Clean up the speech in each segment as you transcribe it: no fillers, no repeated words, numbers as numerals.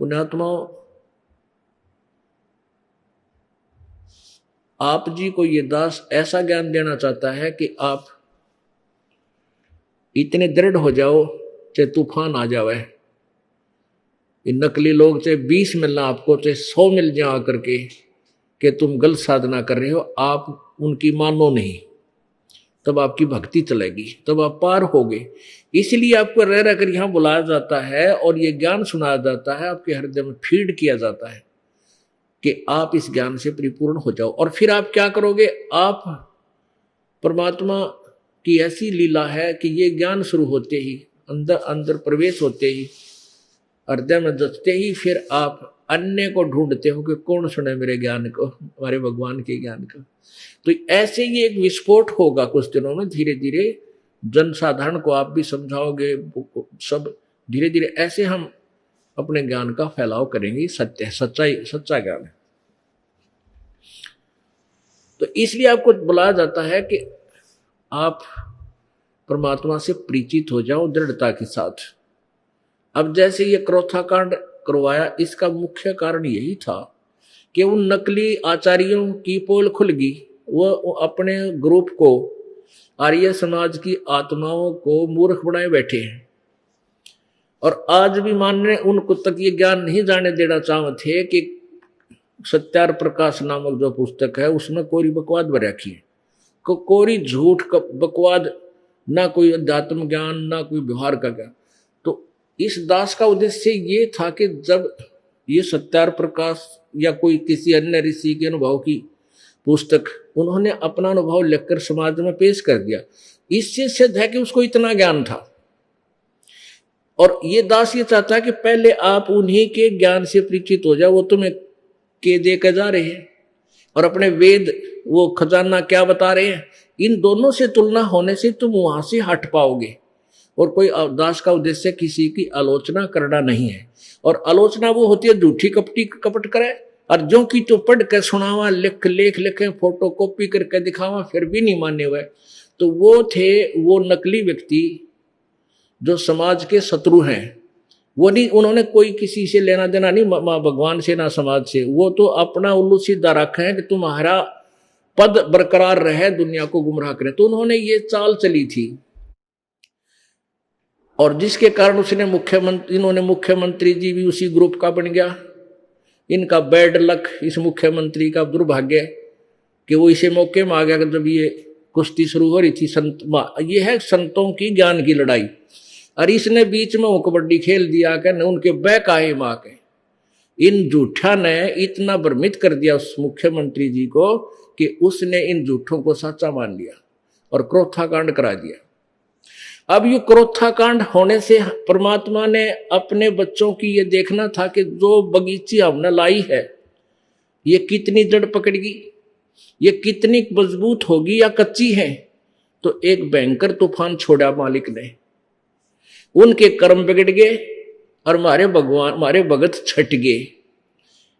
पुण्यात्माओं, आप जी को ये दास ऐसा ज्ञान देना चाहता है कि आप इतने दृढ़ हो जाओ चाहे तूफान आ जावे। ये नकली लोग चाहे 20 मिलना आपको, चाहे 100 मिल जाए आकर के कि तुम गलत साधना कर रहे हो, आप उनकी मानो नहीं, तब आपकी भक्ति चलेगी, तब आप पार होगे। इसलिए आपको रह रहकर यहां बुलाया जाता है और ये ज्ञान सुनाया जाता है, आपके हृदय में फीड किया जाता है कि आप इस ज्ञान से परिपूर्ण हो जाओ। और फिर आप क्या करोगे? आप परमात्मा की ऐसी लीला है कि ये ज्ञान शुरू होते ही, अंदर अंदर प्रवेश होते ही, हृदय में दसते ही, फिर आप अन्य को ढूंढते हो कि कौन सुने मेरे ज्ञान को, हमारे भगवान के ज्ञान का। तो ऐसे ही एक विस्फोट होगा कुछ दिनों में। धीरे धीरे जनसाधारण को आप भी समझाओगे, सब धीरे धीरे ऐसे हम अपने ज्ञान का फैलाव करेंगे। सत्य सच्चाई, सच्चा ज्ञान है। तो इसलिए आपको बुलाया जाता है कि आप परमात्मा से परिचित हो जाओ दृढ़ता के साथ। अब जैसे ये क्रोथा कांड करवाया, इसका मुख्य कारण यही था कि उन नकली आचार्यों की पोल खुल गई। वो अपने ग्रुप को, आर्य समाज की आत्माओं को मूर्ख बनाए बैठे हैं। और आज भी मानने उनको तक ये ज्ञान नहीं जाने देना चाहते थे कि सत्यार प्रकाश नामक जो पुस्तक है उसमें कोरी बकवाद भर रखी है, कोरी झूठ का बकवाद, ना कोई अध्यात्म ज्ञान, ना कोई व्यवहार का ज्ञान। तो इस दास का उद्देश्य ये था कि जब ये सत्यार प्रकाश या कोई किसी अन्य ऋषि के अनुभव की पुस्तक उन्होंने अपना अनुभव लिखकर समाज में पेश कर दिया, इससे सिद्ध है कि उसको इतना ज्ञान था। और ये दास ये चाहता है कि पहले आप उन्हीं के ज्ञान से परिचित हो जाओ। वो तुम्हें के दे के जा रहे हैं और अपने वेद, वो खजाना क्या बता रहे हैं, इन दोनों से तुलना होने से तुम वहां से हट पाओगे। और कोई दास का उद्देश्य किसी की आलोचना करना नहीं है। और आलोचना वो होती है झूठी कपटी कपट करे, और जो कि तो पढ़ के सुनावा, लिख लेख लिखे, फोटो कॉपी करके दिखावा, फिर भी नहीं माने हुए। तो वो थे वो नकली व्यक्ति जो समाज के शत्रु हैं। वो नहीं, उन्होंने कोई किसी से लेना देना नहीं, भगवान से ना समाज से। वो तो अपना उल्लू सीधा रखे हैं कि तुम्हारा पद बरकरार रहे, दुनिया को गुमराह करें। तो उन्होंने ये चाल चली थी, और जिसके कारण उसने इन्होंने मुख्यमंत्री जी भी उसी ग्रुप का बन गया। इनका बैड लक, इस मुख्यमंत्री का दुर्भाग्य कि वो इसे मौके में आ गया जब ये कुश्ती शुरू हो रही थी। ये है संतों की ज्ञान की लड़ाई, और इसने बीच में वो कबड्डी खेल दिया कि उनके बैक आए मां के। इन झूठा ने इतना भ्रमित कर दिया उस मुख्यमंत्री जी को कि उसने इन झूठों को सच्चा मान लिया और क्रोथा कांड करा दिया। अब ये क्रोथा कांड होने से परमात्मा ने अपने बच्चों की ये देखना था कि जो बगीची हमने लाई है ये कितनी जड़ पकड़ेगी, ये कितनी मजबूत होगी या कच्ची है। तो एक भयंकर तूफान छोड़ा मालिक ने, उनके कर्म बिगड़ गए और हमारे भगवान, हमारे भगत छट गए।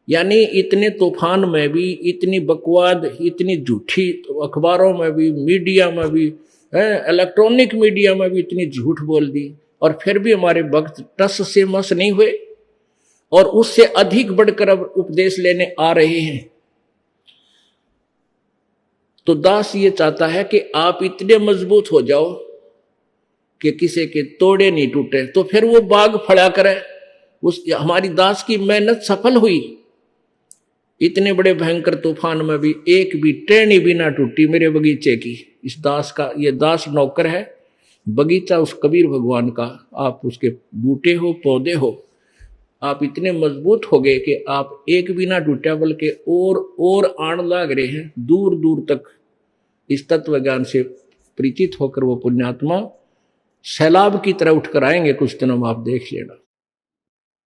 यानी इतने तूफान में भी इतनी बकवाद, इतनी झूठी, अखबारों में भी, मीडिया में भी, इलेक्ट्रॉनिक मीडिया में भी इतनी झूठ बोल दी, और फिर भी हमारे भक्त टस से मस नहीं हुए और उससे अधिक बढ़कर अब उपदेश लेने आ रहे हैं। तो दास ये चाहता है कि आप इतने मजबूत हो जाओ कि किसी के तोड़े नहीं टूटे। तो फिर वो बाग फड़ा करे। उस हमारी दास की मेहनत सफल हुई। इतने बड़े भयंकर तूफान में भी एक भी टहनी भी ना टूटी मेरे बगीचे की। इस दास का, ये दास नौकर है, बगीचा उस कबीर भगवान का। आप उसके बूटे हो, पौधे हो, आप इतने मजबूत हो गए कि आप एक भी ना टूटा, बल्कि और आण लाग रहे हैं। दूर दूर तक इस तत्व ज्ञान से परिचित होकर वो पुण्यात्मा सैलाब की तरह उठकर आएंगे कुछ दिनों में, आप देख लेना।